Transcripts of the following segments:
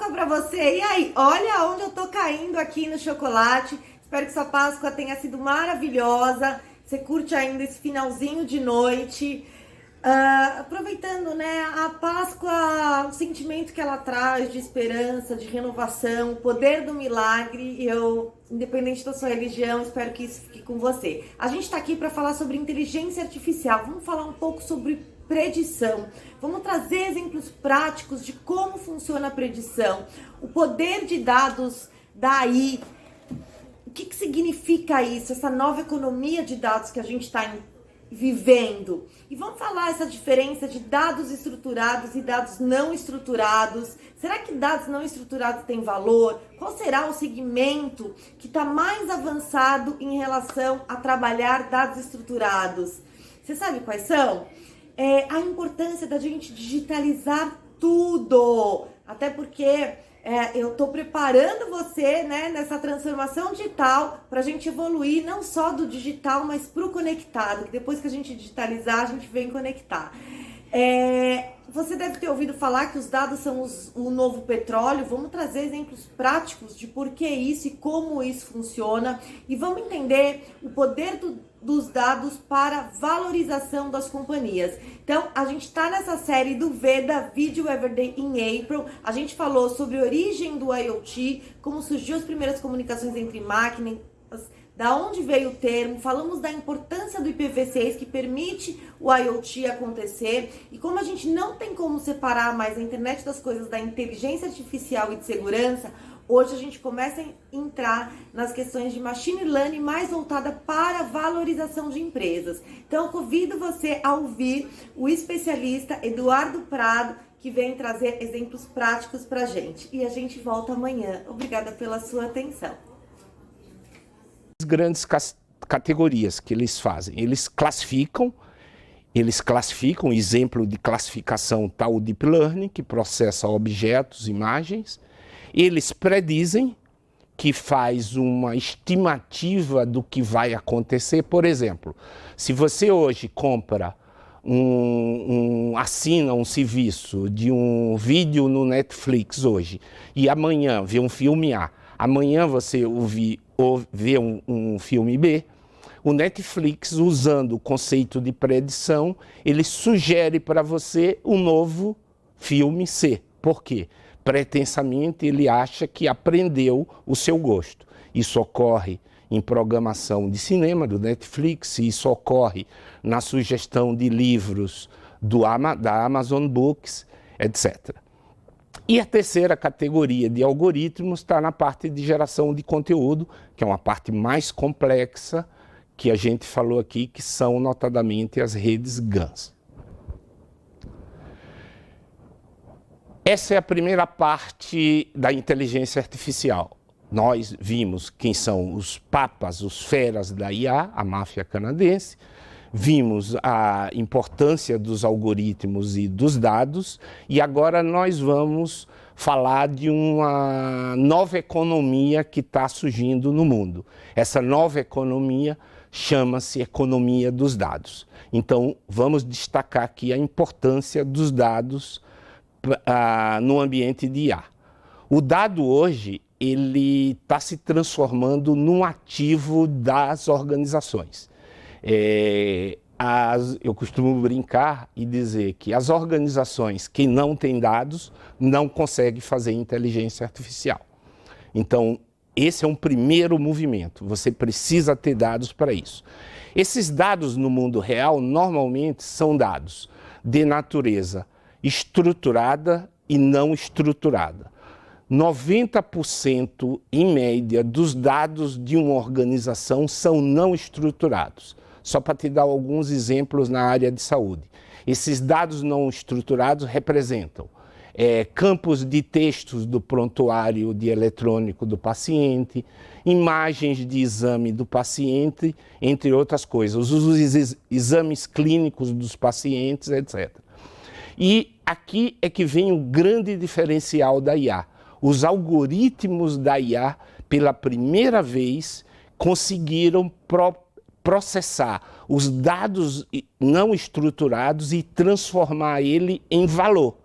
Páscoa para você! E aí, olha onde eu tô caindo aqui no chocolate. Espero que sua Páscoa tenha sido maravilhosa. Você curte ainda esse finalzinho de noite. Aproveitando, né, a Páscoa, o sentimento que ela traz de esperança, de renovação, o poder do milagre. Eu, independente da sua religião, espero que isso fique com você. A gente tá aqui para falar sobre inteligência artificial. Vamos falar um pouco sobre predição. Vamos trazer exemplos práticos de como funciona a predição, o poder de dados da AI. O que significa isso, essa nova economia de dados que a gente está vivendo? E vamos falar essa diferença de dados estruturados e dados não estruturados. Será que dados não estruturados têm valor? Qual será o segmento que está mais avançado em relação a trabalhar dados estruturados? Você sabe quais são? A importância da gente digitalizar tudo, até porque eu estou preparando você, né, nessa transformação digital para a gente evoluir não só do digital, mas para o conectado, que depois que a gente digitalizar, a gente vem conectar. Você deve ter ouvido falar que os dados são o novo petróleo. Vamos trazer exemplos práticos de por que isso e como isso funciona. E vamos entender o poder dos dados para valorização das companhias. Então, a gente está nessa série do VEDA, Video Everyday in April. A gente falou sobre a origem do IoT, como surgiu as primeiras comunicações entre máquinas, da onde veio o termo, falamos da importância do IPv6 que permite o IoT acontecer e como a gente não tem como separar mais a internet das coisas da inteligência artificial e de segurança. Hoje a gente começa a entrar nas questões de machine learning mais voltada para a valorização de empresas. Então eu convido você a ouvir o especialista Eduardo Prado, que vem trazer exemplos práticos para a gente. E a gente volta amanhã. Obrigada pela sua atenção. Grandes categorias que eles fazem. Eles classificam, exemplo de classificação está o Deep Learning, que processa objetos, imagens. Eles predizem, que faz uma estimativa do que vai acontecer. Por exemplo, se você hoje compra assina um serviço de um vídeo no Netflix hoje e amanhã vê um filme A, amanhã você vê um filme B, o Netflix, usando o conceito de predição, ele sugere para você um novo filme C. Por quê? Pretensamente ele acha que aprendeu o seu gosto. Isso ocorre em programação de cinema do Netflix, isso ocorre na sugestão de livros da Amazon Books, etc. E a terceira categoria de algoritmos está na parte de geração de conteúdo, que é uma parte mais complexa, que a gente falou aqui, que são notadamente as redes GANs. Essa é a primeira parte da inteligência artificial. Nós vimos quem são os papas, os feras da IA, a máfia canadense. Vimos a importância dos algoritmos e dos dados, e agora nós vamos falar de uma nova economia que está surgindo no mundo. Essa nova economia chama-se economia dos dados. Então, vamos destacar aqui a importância dos dados no ambiente de IA. O dado hoje, ele está se transformando num ativo das organizações. Eu costumo brincar e dizer que as organizações que não têm dados não conseguem fazer inteligência artificial. Então, esse é um primeiro movimento. Você precisa ter dados para isso. Esses dados no mundo real, normalmente, são dados de natureza estruturada e não estruturada. 90% em média dos dados de uma organização são não estruturados. Só para te dar alguns exemplos na área de saúde. Esses dados não estruturados representam campos de textos do prontuário de eletrônico do paciente, imagens de exame do paciente, entre outras coisas, os exames clínicos dos pacientes, etc. E aqui é que vem o grande diferencial da IA. Os algoritmos da IA, pela primeira vez, conseguiram processar os dados não estruturados e transformar ele em valor.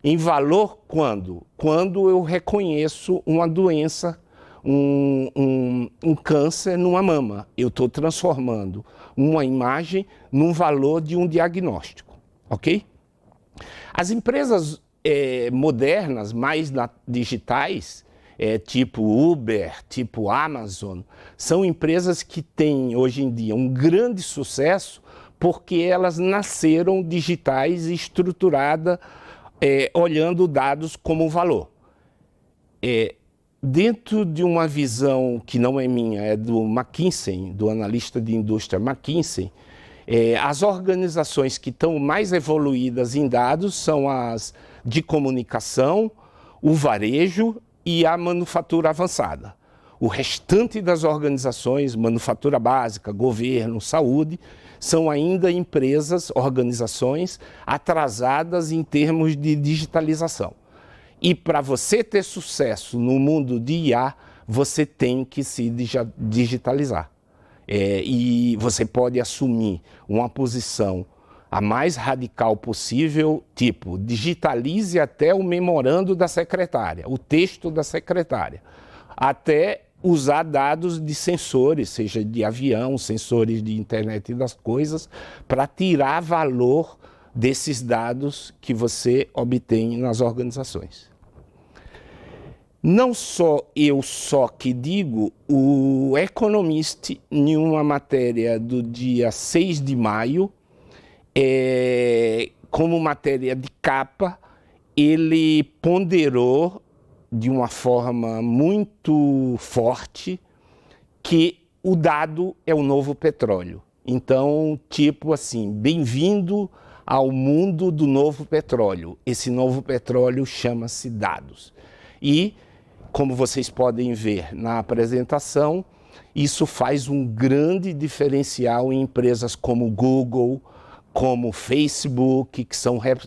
em valor quando? Quando eu reconheço uma doença, um câncer numa mama. Eu estou transformando uma imagem num valor de um diagnóstico, ok? As empresas modernas, mais digitais, tipo Uber, tipo Amazon, são empresas que têm hoje em dia um grande sucesso porque elas nasceram digitais e estruturadas, olhando dados como valor. Dentro de uma visão que não é minha, é do McKinsey, do analista de indústria McKinsey, as organizações que estão mais evoluídas em dados são as de comunicação, o varejo e a manufatura avançada. O restante das organizações, manufatura básica, governo, saúde, são ainda empresas, organizações atrasadas em termos de digitalização. E para você ter sucesso no mundo de IA, você tem que se digitalizar. E você pode assumir uma posição a mais radical possível, tipo, digitalize até o memorando da secretária, o texto da secretária, até usar dados de sensores, seja de avião, sensores de internet das coisas, para tirar valor desses dados que você obtém nas organizações. Não só eu que digo, o Economist, em uma matéria do dia 6 de maio, como matéria de capa, ele ponderou de uma forma muito forte que o dado é o novo petróleo. Então, tipo assim, bem-vindo ao mundo do novo petróleo. Esse novo petróleo chama-se dados. E, como vocês podem ver na apresentação, isso faz um grande diferencial em empresas como Google, como Facebook, que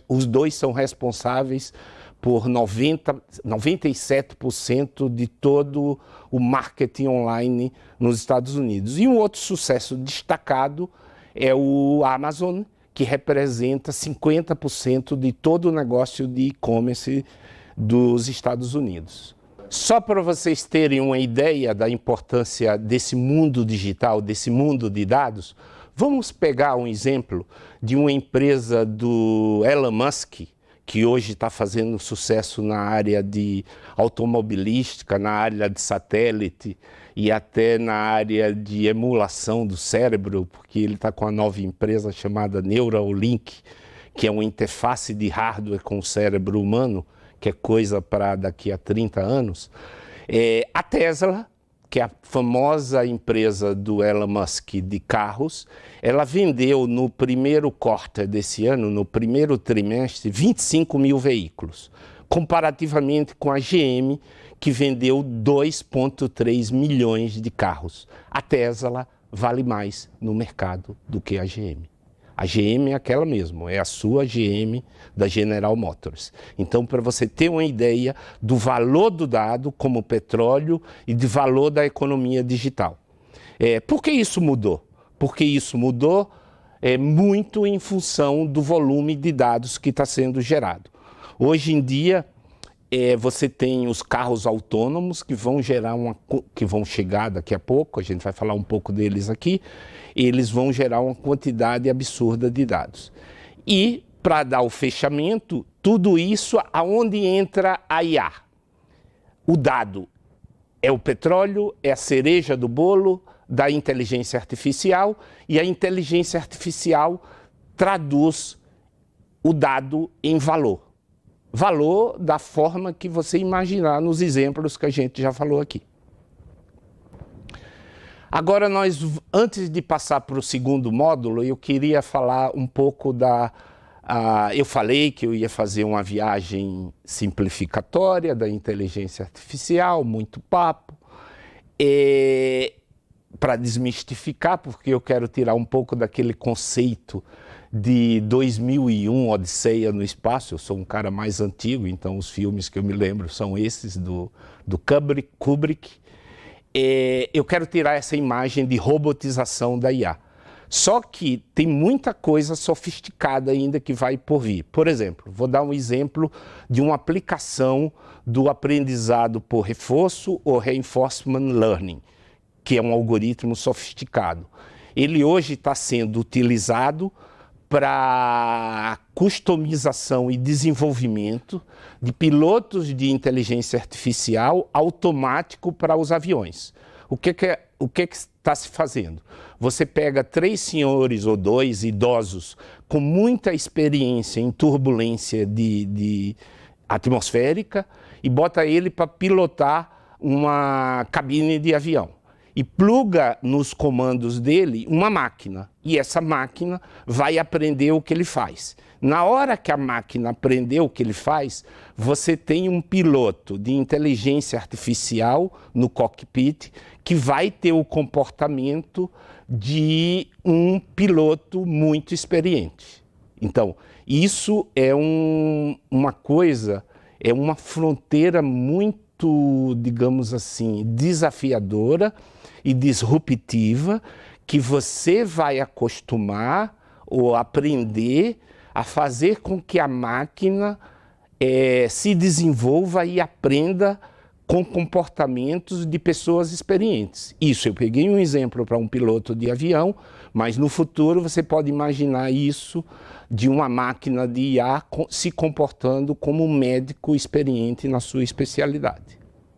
os dois são responsáveis por 97% de todo o marketing online nos Estados Unidos. E um outro sucesso destacado é o Amazon, que representa 50% de todo o negócio de e-commerce dos Estados Unidos. Só para vocês terem uma ideia da importância desse mundo digital, desse mundo de dados, vamos pegar um exemplo de uma empresa do Elon Musk, que hoje está fazendo sucesso na área de automobilística, na área de satélite e até na área de emulação do cérebro, porque ele está com uma nova empresa chamada Neuralink, que é uma interface de hardware com o cérebro humano, que é coisa para daqui a 30 anos. A Tesla, que é a famosa empresa do Elon Musk de carros, ela vendeu no primeiro quarto desse ano, no primeiro trimestre, 25 mil veículos, comparativamente com a GM, que vendeu 2,3 milhões de carros. A Tesla vale mais no mercado do que a GM. A GM é aquela mesmo, é a sua GM da General Motors. Então, para você ter uma ideia do valor do dado como petróleo e de valor da economia digital. Por que isso mudou? Porque isso mudou muito em função do volume de dados que está sendo gerado. Hoje em dia, você tem os carros autônomos que vão chegar daqui a pouco, a gente vai falar um pouco deles aqui, eles vão gerar uma quantidade absurda de dados. E, para dar o fechamento, tudo isso aonde entra a IA. O dado é o petróleo, é a cereja do bolo da inteligência artificial, e a inteligência artificial traduz o dado em valor. Valor da forma que você imaginar nos exemplos que a gente já falou aqui. Agora, antes de passar para o segundo módulo, eu queria falar um pouco eu falei que eu ia fazer uma viagem simplificatória da inteligência artificial, muito papo, para desmistificar, porque eu quero tirar um pouco daquele conceito de 2001, Odisseia no Espaço. Eu sou um cara mais antigo, então os filmes que eu me lembro são esses do Kubrick. Eu quero tirar essa imagem de robotização da IA. Só que tem muita coisa sofisticada ainda que vai por vir. Por exemplo, vou dar um exemplo de uma aplicação do aprendizado por reforço ou Reinforcement Learning, que é um algoritmo sofisticado. Ele hoje está sendo utilizado para customização e desenvolvimento de pilotos de inteligência artificial automático para os aviões. O que está se fazendo? Você pega 3 senhores ou 2 idosos com muita experiência em turbulência atmosférica e bota ele para pilotar uma cabine de avião. E pluga nos comandos dele uma máquina, e essa máquina vai aprender o que ele faz. Na hora que a máquina aprender o que ele faz, você tem um piloto de inteligência artificial no cockpit que vai ter o comportamento de um piloto muito experiente. Então, isso é uma coisa, é uma fronteira muito, digamos assim, desafiadora e disruptiva, que você vai acostumar ou aprender a fazer com que a máquina se desenvolva e aprenda com comportamentos de pessoas experientes. Isso, eu peguei um exemplo para um piloto de avião, mas no futuro você pode imaginar isso de uma máquina de IA se comportando como um médico experiente na sua especialidade.